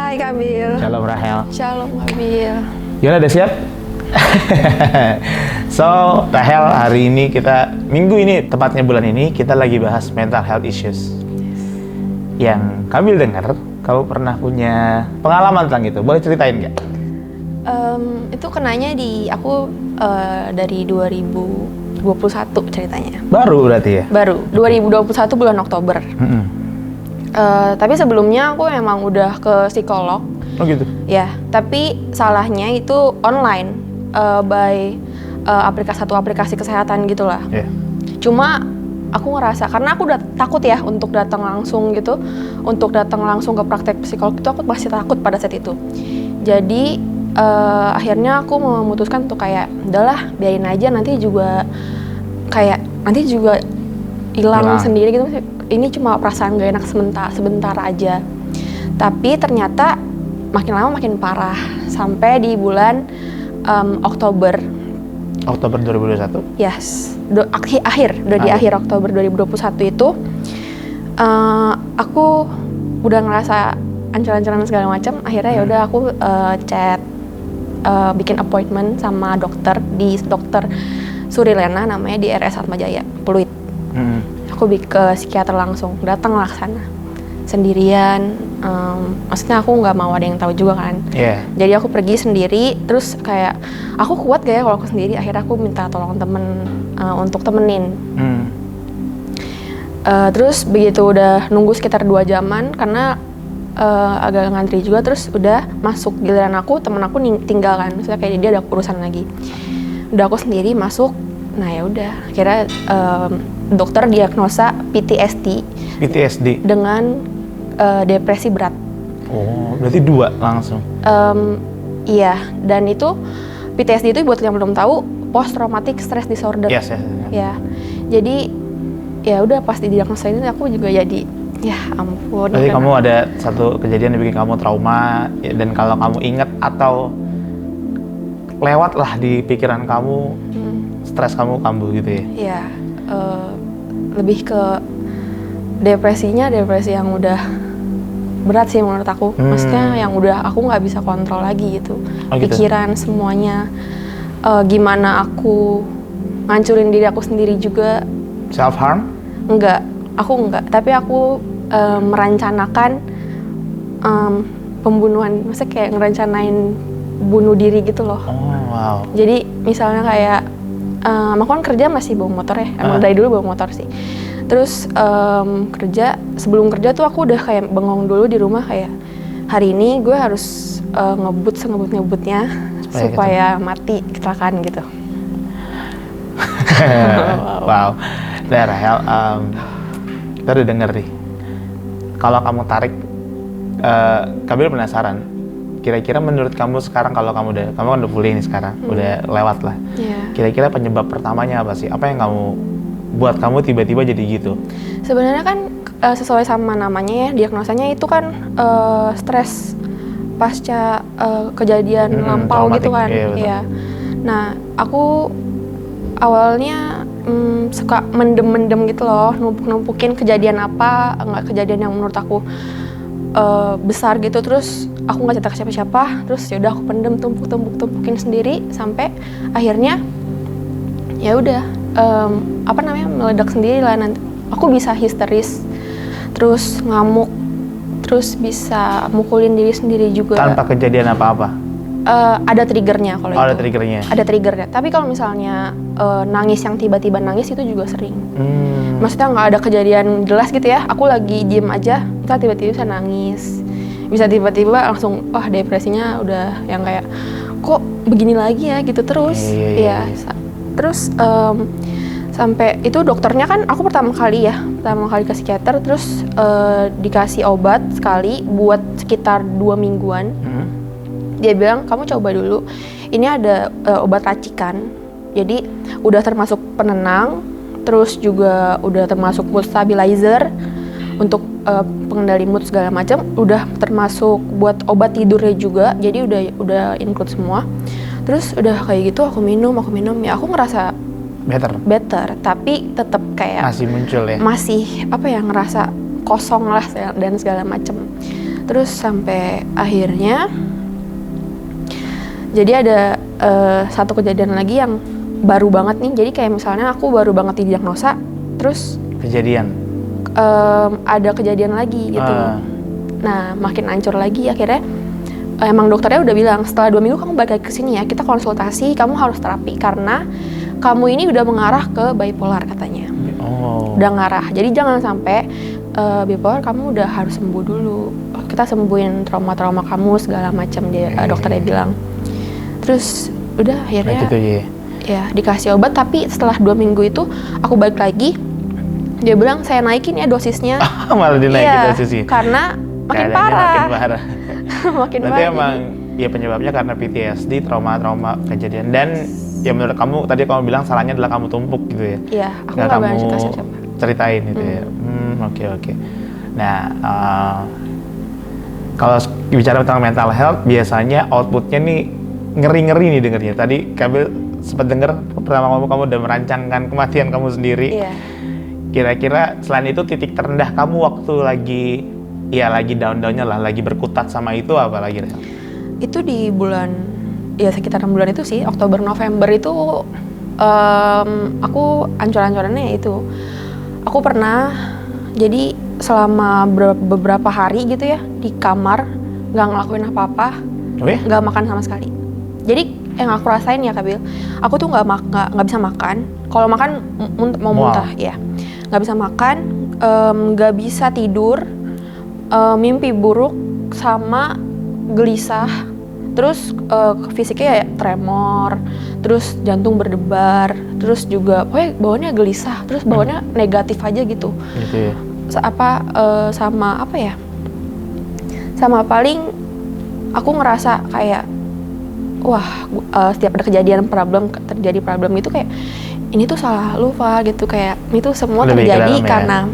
Hai Kabil. Shalom Rahel. Shalom Kabil. Gimana, udah siap? So, Rahel, hari ini minggu ini, tepatnya bulan ini, kita lagi bahas mental health issues. Yang Kabil dengar, kamu pernah punya pengalaman tentang itu. Boleh ceritain nggak? Itu kenanya aku dari 2021 ceritanya. Baru berarti ya? Baru, 2021 bulan Oktober. Tapi sebelumnya aku emang udah ke psikolog. Oh gitu? Ya, tapi salahnya itu online by satu aplikasi kesehatan gitulah. Yeah. Cuma aku ngerasa karena aku udah takut ya untuk datang langsung gitu, untuk datang langsung ke praktek psikolog itu aku masih takut pada saat itu. Jadi akhirnya aku memutuskan untuk kayak udahlah biarin aja, nanti juga hilang sendiri gitu. Ini cuma perasaan gak enak sebentar aja. Tapi ternyata makin lama makin parah sampai di bulan Oktober 2021? Yes, di akhir Oktober 2021 itu aku udah ngerasa ancur-ancuran segala macam. Akhirnya ya udah aku chat bikin appointment sama dokter di Dokter Surilena namanya di RS Atmajaya Pluit. Aku ke psikiater langsung, datanglah ke sana sendirian. Maksudnya aku nggak mau ada yang tahu juga kan. Yeah. Jadi aku pergi sendiri, terus kayak aku kuat gak ya kalau aku sendiri. Akhirnya aku minta tolong temen untuk temenin. Terus begitu udah nunggu sekitar 2 jaman karena agak ngantri juga, terus udah masuk giliran aku, temen aku tinggal kan. Maksudnya kayak dia ada urusan lagi. Udah aku sendiri masuk. Nah ya udah, akhirnya dokter diagnosa PTSD dengan depresi berat. Oh, berarti 2 langsung? Iya, dan itu PTSD itu buat yang belum tahu post traumatic stress disorder. Yes. Ya, jadi ya udah pas didiagnosa ini aku juga jadi ya ampun. Berarti kamu ada satu kejadian yang bikin kamu trauma, dan kalau kamu ingat atau lewat lah di pikiran kamu, stres kamu kambuh gitu ya? Iya, lebih ke depresi yang udah berat sih menurut aku. Maksudnya yang udah aku nggak bisa kontrol lagi gitu. Oh, gitu? Pikiran semuanya, gimana aku ngancurin diri aku sendiri juga. Self harm? Enggak, aku enggak. Tapi aku merencanakan pembunuhan. Maksudnya kayak ngerencanain bunuh diri gitu loh. Oh wow. Jadi misalnya kayak aku kan kerja masih bawa motor ya. Emang dari dulu bawa motor sih. Terus sebelum kerja tuh aku udah kayak bengong dulu di rumah, kayak hari ini gue harus ngebut sengebut-ngebutnya supaya mati kecelakaan gitu. Wow. Nah Rahel, kita udah denger nih. Kalau kamu tarik, Kabil penasaran. Kira-kira menurut kamu sekarang, kalau kamu kan udah pulih nih sekarang, udah lewat lah. Yeah. Kira-kira penyebab pertamanya apa sih? Apa yang kamu buat kamu tiba-tiba jadi gitu? Sebenarnya kan sesuai sama namanya ya, diagnosanya itu kan stres pasca kejadian lampau gitu kan. Iya. Nah, aku awalnya suka mendem gitu loh, numpuk-numpukin kejadian apa, nggak kejadian yang menurut aku besar gitu, terus aku nggak cerita ke siapa-siapa, terus yaudah aku pendem, tumpukin sendiri sampai akhirnya ya udah meledak sendiri lah. Nanti aku bisa histeris, terus ngamuk, terus bisa mukulin diri sendiri juga tanpa kejadian apa-apa. Ada triggernya kalau itu. Ada triggernya. Ada triggernya. Tapi kalau misalnya nangis yang tiba-tiba nangis itu juga sering. Maksudnya nggak ada kejadian jelas gitu ya. Aku lagi diem aja, kita tiba-tiba bisa nangis. Bisa tiba-tiba langsung, depresinya udah yang kayak kok begini lagi ya gitu terus. Iya. Terus sampai itu dokternya kan aku pertama kali ke psikiater, terus dikasih obat sekali buat sekitar 2 mingguan. Dia bilang kamu coba dulu, ini ada obat racikan, jadi udah termasuk penenang, terus juga udah termasuk mood stabilizer untuk pengendali mood segala macam, udah termasuk buat obat tidurnya juga, jadi udah include semua. Terus udah kayak gitu aku minum ya, aku ngerasa better, tapi tetap kayak masih muncul ya, masih ngerasa kosong lah dan segala macam. Terus sampai akhirnya jadi ada satu kejadian lagi yang baru banget nih. Jadi kayak misalnya aku baru banget didiagnosa, terus ada kejadian lagi gitu. Nah, makin hancur lagi akhirnya. Emang dokternya udah bilang setelah 2 minggu kamu balik lagi ke sini ya, kita konsultasi, kamu harus terapi karena kamu ini udah mengarah ke bipolar katanya. Udah ngarah. Jadi jangan sampai bipolar, kamu udah harus sembuh dulu. Kita sembuhin trauma-trauma kamu segala macam dokternya bilang. Terus udah akhirnya gitu, ya dikasih obat, tapi setelah 2 minggu itu aku balik lagi. Dia bilang saya naikin ya dosisnya. Malah dinaikin dosisnya. Karena makin parah. Makin Berarti emang ya penyebabnya karena PTSD, trauma-trauma kejadian. Dan ya menurut kamu, tadi kamu bilang salahnya adalah kamu tumpuk gitu ya? Iya, aku nggak berani cerita siapa. Ceritain gitu ya? Oke. Nah, kalau bicara tentang mental health, biasanya outputnya nih ngeri-ngeri nih dengernya. Tadi Kabil sempat denger pertama kamu udah merancangkan kematian kamu sendiri. Iya. Kira-kira selain itu titik terendah kamu waktu lagi down-downnya lah, lagi berkutat sama itu apa lagi? Itu di bulan, ya sekitar 6 bulan itu sih, Oktober November itu aku ancur-ancurannya itu. Aku pernah, jadi selama beberapa hari gitu ya, di kamar, nggak ngelakuin apa-apa, nggak makan sama sekali. Jadi yang aku rasain ya Kabil, aku tuh nggak bisa makan. Kalau makan mau muntah, ya, nggak bisa makan, nggak bisa tidur, mimpi buruk sama gelisah, terus fisiknya ya tremor, terus jantung berdebar, terus juga pokoknya bawaannya gelisah, terus bawaannya negatif aja gitu. Gitu ya. Sama apa ya? Sama paling aku ngerasa kayak setiap ada terjadi problem itu kayak ini tuh salah lu, Fa, gitu, kayak itu semua terjadi karena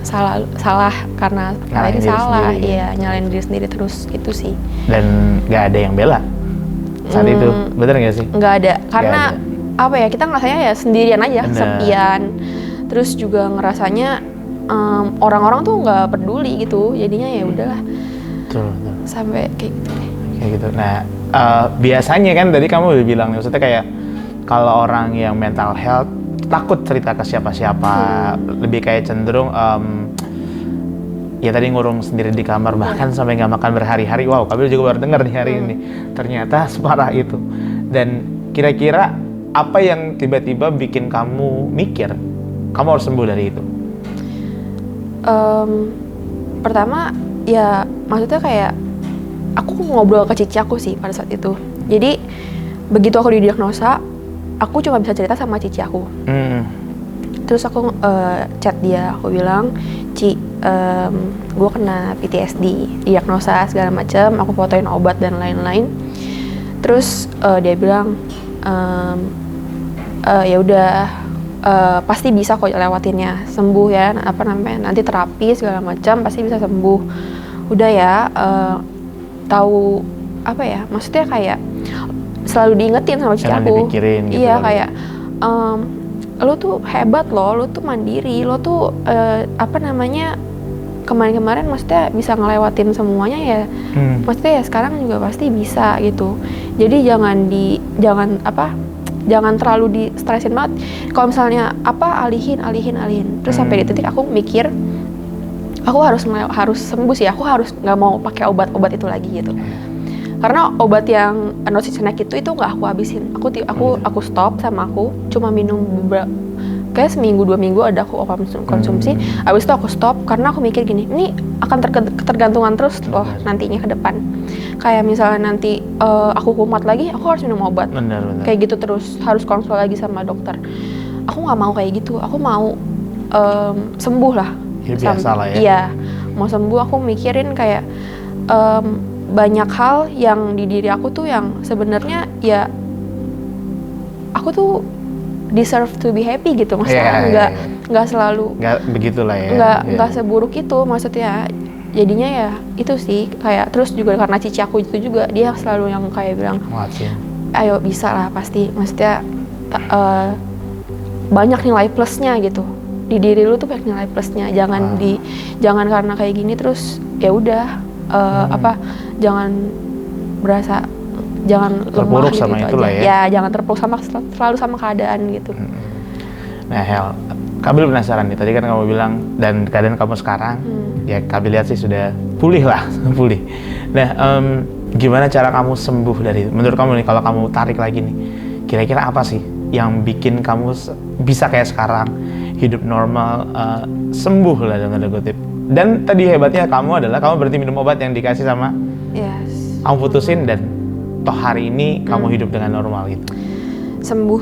salah karena ini salah, iya, nyalain diri sendiri terus gitu sih. Dan nggak ada yang bela saat itu, bener nggak sih? Nggak ada, karena apa ya, kita ngerasanya ya sendirian aja, sepian. Terus juga ngerasanya orang-orang tuh nggak peduli gitu, jadinya ya udahlah. Betul. Sampai kayak gitu deh. Kayak gitu. Nah, biasanya kan tadi kamu udah bilang, maksudnya kayak kalau orang yang mental health takut cerita ke siapa-siapa, lebih kayak cenderung ya tadi ngurung sendiri di kamar, bahkan sampai nggak makan berhari-hari. Wow, Kabil juga baru dengar nih hari ini, ternyata separah itu. Dan kira-kira apa yang tiba-tiba bikin kamu mikir kamu harus sembuh dari itu? Pertama ya maksudnya kayak aku ngobrol ke cici aku sih pada saat itu. Jadi begitu aku didiagnosa, aku cuma bisa cerita sama cici aku. Terus aku chat dia, aku bilang, Ci, gue kena PTSD, diagnosa segala macam, aku fotoin obat dan lain-lain. Terus dia bilang, ya udah, pasti bisa kok lewatinnya, sembuh ya, nanti terapi segala macam pasti bisa sembuh. Udah ya, tahu apa ya, maksudnya kayak selalu diingetin sama cici aku. Dipikirin gitu. Iya, kayak lo tuh hebat loh, lo tuh mandiri, lo tuh kemarin-kemarin maksudnya bisa ngelewatin semuanya ya. Maksudnya ya sekarang juga pasti bisa gitu. Jadi jangan terlalu di stresin banget. Kalau misalnya alihin. Terus sampai di titik aku mikir aku harus sembuh sih. Aku harus nggak mau pakai obat-obat itu lagi gitu. Karena obat yang Nociception itu nggak aku habisin. Aku stop sama aku cuma minum kayak seminggu 2 minggu ada aku konsumsi. Abis itu aku stop karena aku mikir gini, ini akan ketergantungan terus loh nantinya ke depan. Kayak misalnya nanti aku kumat lagi, aku harus minum obat. Benar. Kayak gitu terus, harus konsul lagi sama dokter. Aku nggak mau kayak gitu. Aku mau sembuh lah. Ya, biasa lah ya. Iya, mau sembuh. Aku mikirin kayak banyak hal yang di diri aku tuh yang sebenarnya ya aku tuh deserve to be happy gitu, maksudnya nggak selalu nggak begitulah ya, nggak seburuk itu maksudnya. Jadinya ya itu sih kayak, terus juga karena cici aku itu juga dia selalu yang kayak bilang, ayo bisa lah pasti, maksudnya banyak nilai plusnya gitu di diri lu tuh, banyak nilai plusnya, jangan karena kayak gini terus ya udah jangan lemah terpuruk gitu, sama gitu itulah aja. ya. Jangan terpuruk selalu sama keadaan gitu. Nah Hel, Kabil penasaran nih, tadi kan kamu bilang dan keadaan kamu sekarang, ya Kabil lihat sih sudah pulih lah, pulih. Nah, gimana cara kamu sembuh dari, menurut kamu nih, kalau kamu tarik lagi nih, kira-kira apa sih yang bikin kamu bisa kayak sekarang, hidup normal, sembuh lah dengan tanda kutip. Dan tadi hebatnya kamu adalah, kamu berhenti minum obat yang dikasih sama, kamu putusin dan toh hari ini kamu hidup dengan normal gitu.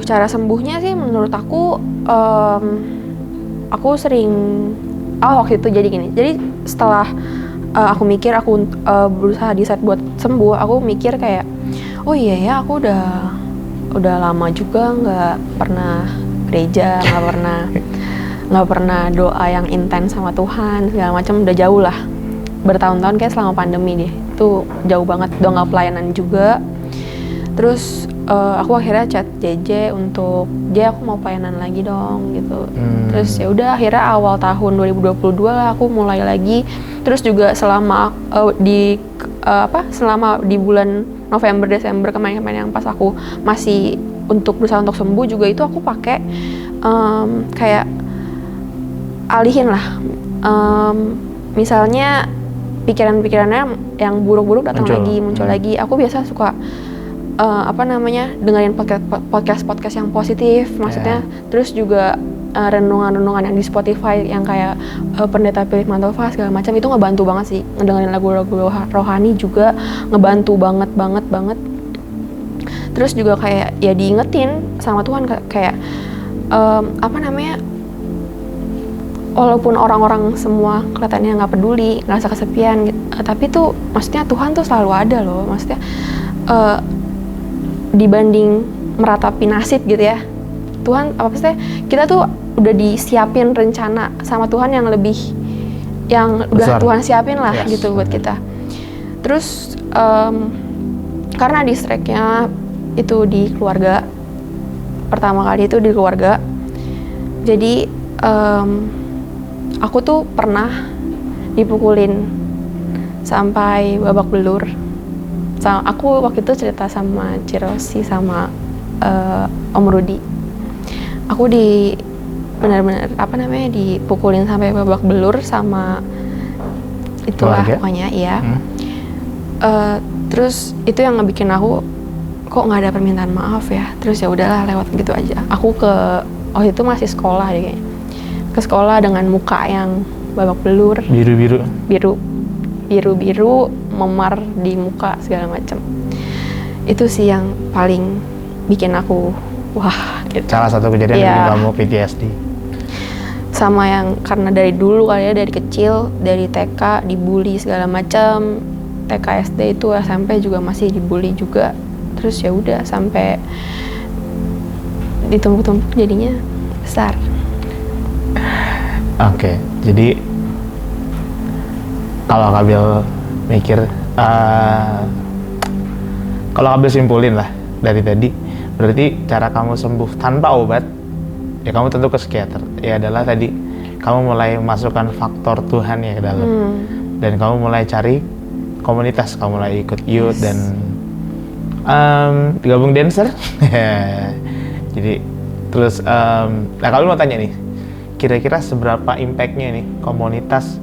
Cara sembuhnya sih menurut aku sering waktu itu jadi gini. Jadi setelah aku mikir, aku berusaha decide buat sembuh, aku mikir kayak oh iya ya, aku udah lama juga nggak pernah gereja, nggak pernah doa yang intens sama Tuhan segala macam, udah jauh lah, bertahun-tahun kayak selama pandemi deh, itu jauh banget, udah nggak pelayanan juga. Terus aku akhirnya chat JJ untuk aku mau pelayanan lagi dong gitu. Terus ya udah, akhirnya awal tahun 2022 lah aku mulai lagi. Terus juga selama di bulan November Desember kemarin yang pas aku masih berusaha untuk sembuh juga, itu aku pakai kayak alihin lah. Misalnya pikiran-pikirannya yang buruk-buruk datang muncul lagi. Aku biasa suka dengerin podcast yang positif, maksudnya. Terus juga renungan-renungan yang di Spotify yang kayak Pendeta Philip Mantova segala macam, itu ngebantu banget sih. Ngedengerin lagu-lagu rohani juga ngebantu banget. Terus juga kayak ya diingetin sama Tuhan kayak walaupun orang-orang semua kelihatannya nggak peduli, ngerasa kesepian gitu, tapi tuh maksudnya Tuhan tuh selalu ada loh, maksudnya dibanding meratapi nasib gitu ya, Tuhan kita tuh udah disiapin rencana sama Tuhan yang lebih, yang udah Tuhan siapin lah gitu buat kita. Terus karena distract-nya itu di keluarga, pertama kali itu di keluarga, jadi aku tuh pernah dipukulin sampai babak belur. Aku waktu itu cerita sama Cirosi sama Om Rudi. Aku benar-benar dipukulin sampai babak belur sama itulah pokoknya iya. Terus itu yang ngebikin aku kok nggak ada permintaan maaf ya. Terus ya udahlah, lewat gitu aja. Aku waktu itu masih sekolah deh kayaknya. Ke sekolah dengan muka yang babak belur, biru memar di muka segala macam. Itu sih yang paling bikin aku wah gitu. Salah satu kejadian yang bikin kamu PTSD. Sama yang karena dari dulu kali ya, dari kecil, dari TK dibully segala macam, TK SD itu, SMP juga masih dibully juga. Terus ya udah sampai ditumpuk-tumpuk jadinya besar. Oke, jadi kalau Kabil mikir, kalau Kabil simpulin lah dari tadi, berarti cara kamu sembuh tanpa obat, ya kamu tentu ke psikiater, ya adalah tadi kamu mulai masukkan faktor Tuhan ya ke dalam, dan kamu mulai cari komunitas, kamu mulai ikut youth dan gabung dancer. Jadi terus, nah kalau mau tanya nih, kira-kira seberapa impact-nya nih komunitas,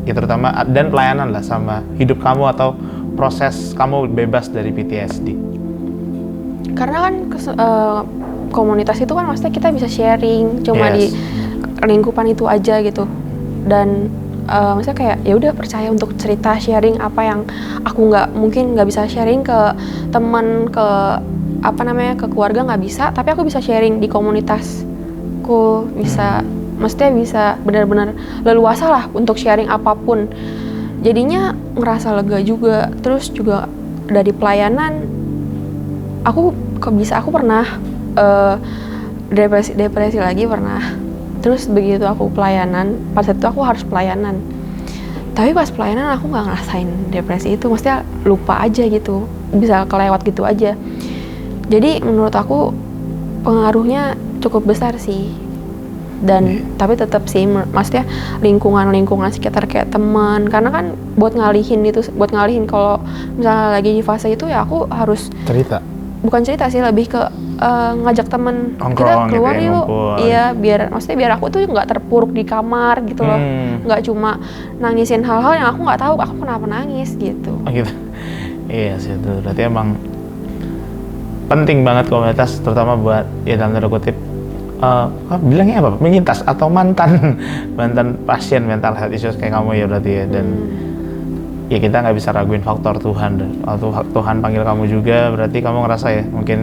ya terutama dan pelayanan lah sama hidup kamu atau proses kamu bebas dari PTSD? Karena kan komunitas itu kan maksudnya kita bisa sharing cuma di lingkupan itu aja gitu, dan maksudnya kayak ya udah percaya untuk cerita, sharing apa yang aku mungkin nggak bisa sharing ke teman, ke ke keluarga nggak bisa, tapi aku bisa sharing di komunitasku, bisa maksudnya bisa benar-benar leluasa lah untuk sharing apapun. Jadinya ngerasa lega juga. Terus juga dari pelayanan aku pernah depresi lagi pernah. Terus begitu aku pelayanan, pada saat itu aku harus pelayanan, tapi pas pelayanan aku nggak ngerasain depresi itu, maksudnya lupa aja gitu, bisa kelewat gitu aja. Jadi menurut aku pengaruhnya cukup besar sih. dan tapi tetap sih maksudnya lingkungan sekitar kayak teman, karena kan buat ngalihin kalau misalnya lagi di fase itu ya aku harus bukan cerita sih, lebih ke ngajak temen kita keluar gitu ya, yuk, iya biar aku tuh nggak terpuruk di kamar gitu loh, nggak cuma nangisin hal-hal yang aku nggak tahu aku kenapa nangis gitu. Gitu. Iya sih, itu berarti emang penting banget komunitas, terutama buat ya dalam tanda kutip bilangnya apa, penyintas atau mantan pasien mental health issues kayak kamu ya berarti ya. Dan ya kita nggak bisa raguin faktor Tuhan. Waktu Tuhan panggil kamu juga, berarti kamu ngerasa ya mungkin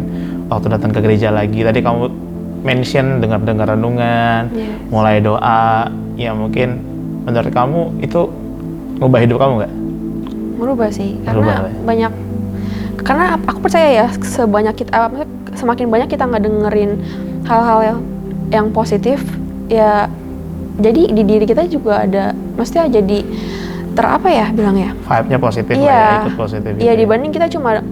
waktu datang ke gereja lagi, tadi kamu mention dengar renungan, mulai doa, ya mungkin menurut kamu itu ngubah hidup kamu nggak? Merubah sih, karena banyak, karena aku percaya ya semakin banyak kita ngedengerin hal-hal yang positif ya, jadi di diri kita juga ada, maksudnya jadi bilangnya vibe-nya positif lah ya, ikut positif iya, dibanding kita cuma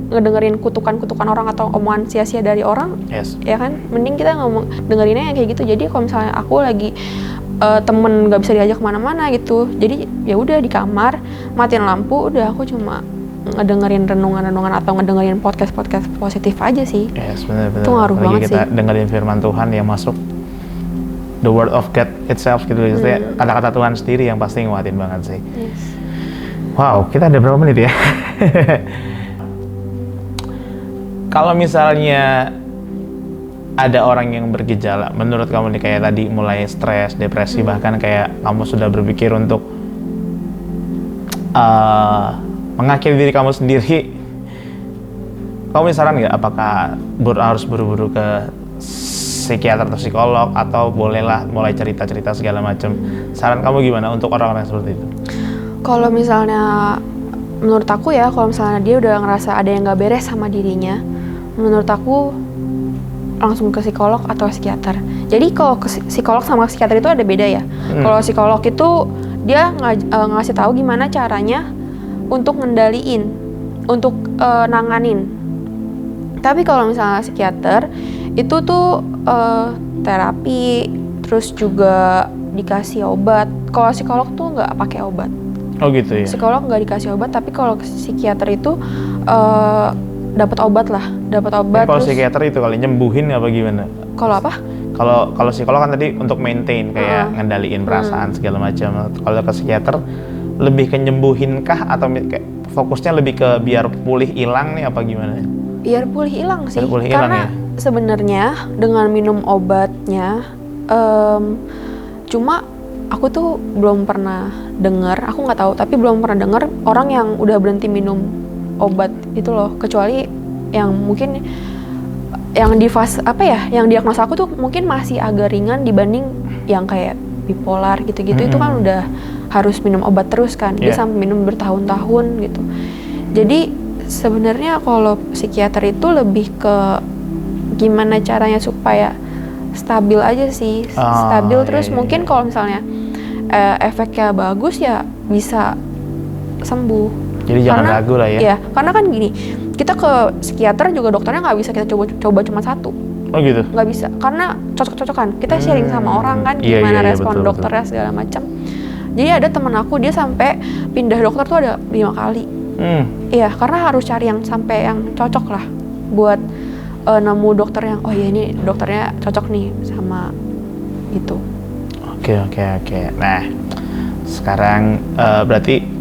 ngedengerin kutukan orang atau omongan sia-sia dari orang, ya kan, mending kita dengerinnya yang kayak gitu. Jadi kalau misalnya aku lagi temen nggak bisa diajak kemana-mana gitu, jadi ya udah di kamar matiin lampu, udah aku cuma ngedengerin renungan atau ngedengerin podcast positif aja sih. Benar-benar. Itu ngaruh banget kita dengerin firman Tuhan yang masuk, the word of God itself gitu, kata-kata Tuhan sendiri yang pasti nguatin banget sih. Wow, kita ada berapa menit ya? Kalau misalnya ada orang yang bergejala, menurut kamu nih kayak tadi mulai stres, depresi, bahkan kayak kamu sudah berpikir untuk mengakhiri diri kamu sendiri, kamu saran nggak apakah harus buru-buru ke psikiater atau psikolog, atau bolehlah mulai cerita-cerita segala macam? Saran kamu gimana untuk orang-orang seperti itu? Kalau misalnya menurut aku ya, kalau misalnya dia udah ngerasa ada yang nggak beres sama dirinya, menurut aku langsung ke psikolog atau psikiater. Jadi kalau ke psikolog sama psikiater itu ada beda ya. Kalau psikolog itu dia ngasih tahu gimana caranya untuk ngendaliin, untuk nanganin. Tapi kalau misalnya psikiater itu tuh terapi, terus juga dikasih obat. Kalau psikolog tuh nggak pakai obat. Oh gitu ya. Psikolog nggak dikasih obat, tapi kalau psikiater itu dapat obat. Kalau psikiater itu kali nyembuhin apa gimana? Kalau apa? Kalau psikolog kan tadi untuk maintain kayak ngendaliin perasaan segala macam. Kalau ke psikiater lebih ke nyembuhin kah, atau kayak fokusnya lebih ke biar pulih hilang nih apa gimana? Biar pulih hilang sih. Karena sebenarnya dengan minum obatnya, cuma aku tuh belum pernah dengar, aku nggak tahu, tapi belum pernah dengar orang yang udah berhenti minum obat itu loh, kecuali yang mungkin yang di fase yang diagnosa aku tuh mungkin masih agak ringan dibanding yang kayak bipolar gitu-gitu. Itu kan udah harus minum obat terus kan, dia sampai minum bertahun-tahun gitu. Jadi sebenarnya kalau psikiater itu lebih ke gimana caranya supaya stabil aja sih, stabil terus mungkin kalau misalnya efeknya bagus ya bisa sembuh. Jadi jangan ragu lah ya. Iya, karena kan gini, kita ke psikiater juga dokternya nggak bisa kita coba cuma satu. Oh gitu? Nggak bisa, karena cocok-cocokan. Kita sharing sama orang kan, gimana respon dokternya segala macam. Jadi ada temen aku, dia sampai pindah dokter tuh ada 5 kali. Iya, karena harus cari yang sampai yang cocok lah buat nemu dokter yang ini dokternya cocok nih sama itu. Oke. Nah, sekarang berarti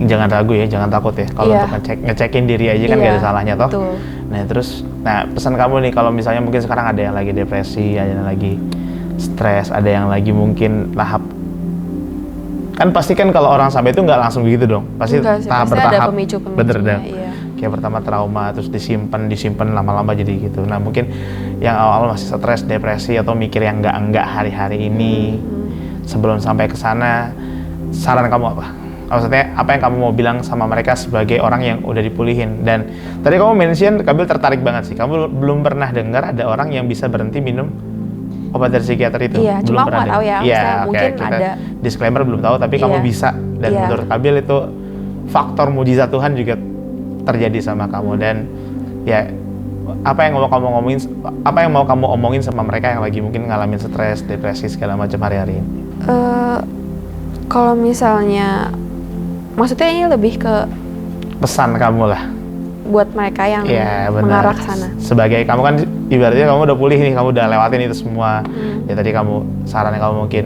jangan ragu ya, jangan takut ya kalau untuk ngecekin diri aja kan gak ada salahnya toh. Betul. Nah pesan kamu nih, kalau misalnya mungkin sekarang ada yang lagi depresi, ada yang lagi stres, ada yang lagi mungkin tahap, kan pasti kan kalau orang sampai itu nggak langsung begitu dong, pasti tahap bertahap. Bener dong. Kayak pertama trauma, terus disimpan lama-lama jadi gitu. Nah mungkin yang awal masih stres, depresi, atau mikir yang enggak hari-hari ini, sebelum sampai ke sana, saran kamu apa? Maksudnya apa yang kamu mau bilang sama mereka sebagai orang yang udah dipulihin? Dan tadi kamu mention, Kabil tertarik banget sih, kamu belum pernah dengar ada orang yang bisa berhenti minum obat dari psikiater itu. Iya, belum cuma aku nggak tahu ya, mungkin ada disclaimer, belum tahu, tapi kamu bisa. Dan menurut Kabil itu faktor mujizat Tuhan juga terjadi sama kamu. Dan ya apa yang mau kamu ngomongin, apa yang mau kamu omongin sama mereka yang lagi mungkin ngalamin stres, depresi segala macam hari-hari ini? Kalau misalnya, maksudnya ini lebih ke Pesan kamu lah. buat mereka yang Iya, mengarah benar. ke sana. Sebagai kamu kan ibaratnya kamu udah pulih nih, kamu udah lewatin itu semua. Ya tadi kamu sarannya kamu mungkin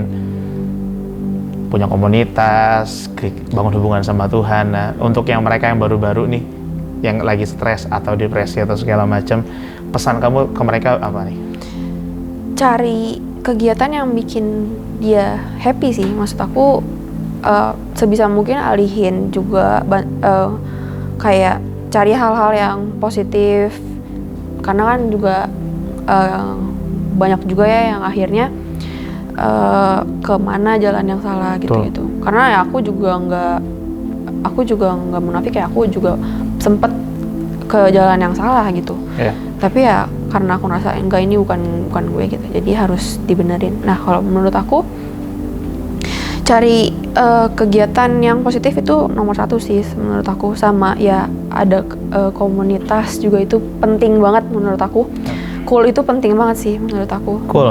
punya komunitas, bangun hubungan sama Tuhan. Nah, untuk yang mereka yang baru-baru nih, yang lagi stres atau depresi atau segala macam, pesan kamu ke mereka apa nih? Cari kegiatan yang bikin dia happy sih. Maksud aku sebisa mungkin alihin juga kayak cari hal-hal yang positif, karena kan juga banyak juga ya yang akhirnya kemana jalan yang salah gitu. Karena ya aku juga nggak munafik ya, aku juga sempet ke jalan yang salah gitu. Tapi ya karena aku ngerasa enggak, ini bukan gue gitu, jadi harus dibenerin. Nah kalau menurut aku cari kegiatan yang positif itu nomor satu sih menurut aku. Sama ya ada komunitas juga, itu penting banget menurut aku. Cool itu penting banget sih menurut aku. Cool.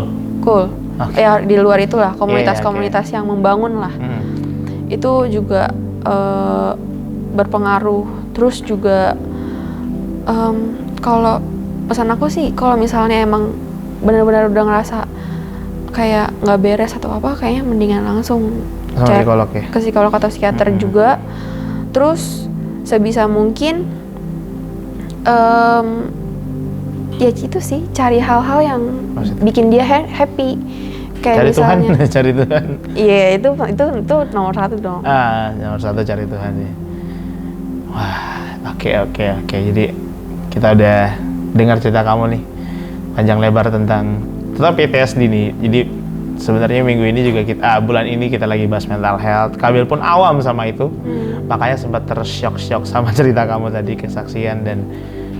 Okay. Ya di luar itulah komunitas-komunitas yang membangun lah. Itu juga berpengaruh. Terus juga kalau pesan aku sih, kalau misalnya emang benar-benar udah ngerasa kayak nggak beres atau apa, kayaknya mendingan langsung cek ke psikolog atau psikiater juga. Terus sebisa mungkin ya itu sih, cari hal-hal yang bikin dia happy. Kayak cari misalnya Tuhan. Cari Tuhan. Iya, itu nomor satu dong. Nomor satu cari Tuhan ya. Wah, oke. Jadi kita udah dengar cerita kamu nih panjang lebar tentang PTSD nih. Jadi sebenarnya minggu ini juga bulan ini kita lagi bahas mental health. Kabil pun awam sama itu, makanya sempat tersyok sama cerita kamu tadi, kesaksian. Dan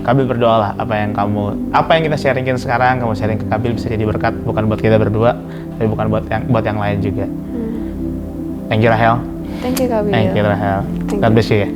Kabil berdoalah apa yang kita sharingin sekarang, kamu sharing ke Kabil bisa jadi berkat, bukan buat kita berdua, tapi bukan buat yang lain juga. Thank you Rahel. Thank you Kabil. Thank you Rahel. God bless you ya.